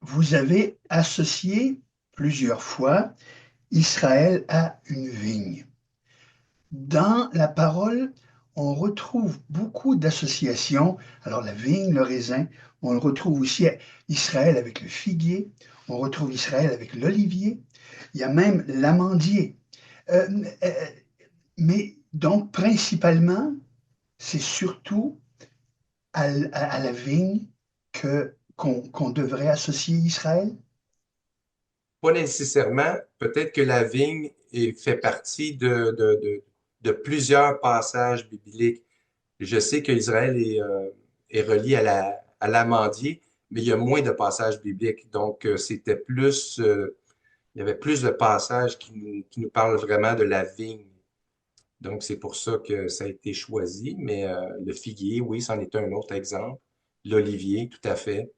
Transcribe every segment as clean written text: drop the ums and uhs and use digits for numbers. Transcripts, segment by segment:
vous avez associé plusieurs fois Israël à une vigne. Dans la parole, on retrouve beaucoup d'associations. Alors la vigne, le raisin, on le retrouve aussi à Israël avec le figuier, on retrouve Israël avec l'olivier, il y a même l'amandier. Euh, euh, mais donc principalement, c'est surtout à la vigne qu'on devrait associer Israël. Pas nécessairement. Peut-être que la vigne fait partie de plusieurs passages bibliques. Je sais qu'Israël est relié à l'amandier, mais il y a moins de passages bibliques. Donc, c'était plus, il y avait plus de passages qui nous parlent vraiment de la vigne. Donc, c'est pour ça que ça a été choisi. Mais le figuier, oui, c'en est un autre exemple. L'olivier, tout à fait.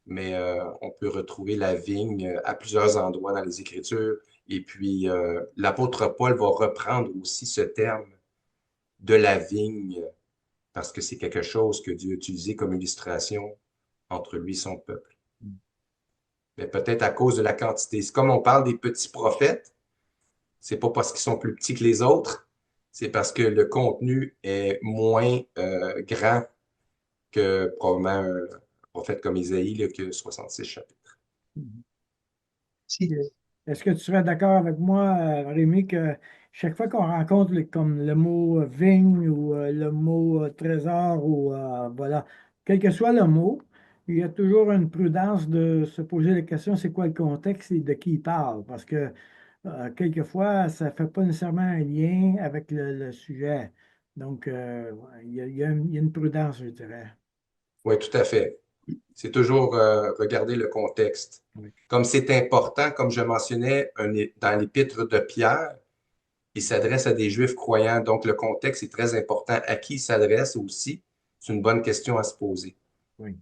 Mais on peut retrouver la vigne à plusieurs endroits dans les Écritures. Et puis, l'apôtre Paul va reprendre aussi ce terme de la vigne parce que c'est quelque chose que Dieu a utilisé comme illustration entre lui et son peuple. Mais peut-être à cause de la quantité. C'est comme on parle des petits prophètes, c'est pas parce qu'ils sont plus petits que les autres, c'est parce que le contenu est moins grand que probablement un prophète comme Isaïe, là, que 66 chapitres. Si. Est-ce que tu serais d'accord avec moi, Rémi, que chaque fois qu'on rencontre comme le mot vigne ou le mot trésor ou voilà, quel que soit le mot, il y a toujours une prudence de se poser la question, c'est quoi le contexte et de qui il parle? Parce que quelquefois, ça ne fait pas nécessairement un lien avec le sujet. Donc, ouais, il y a une prudence, je dirais. Oui, tout à fait. C'est toujours regarder le contexte. Oui. Comme c'est important, comme je mentionnais dans l'épître de Pierre, il s'adresse à des Juifs croyants, donc le contexte est très important. À qui il s'adresse aussi, c'est une bonne question à se poser. Oui.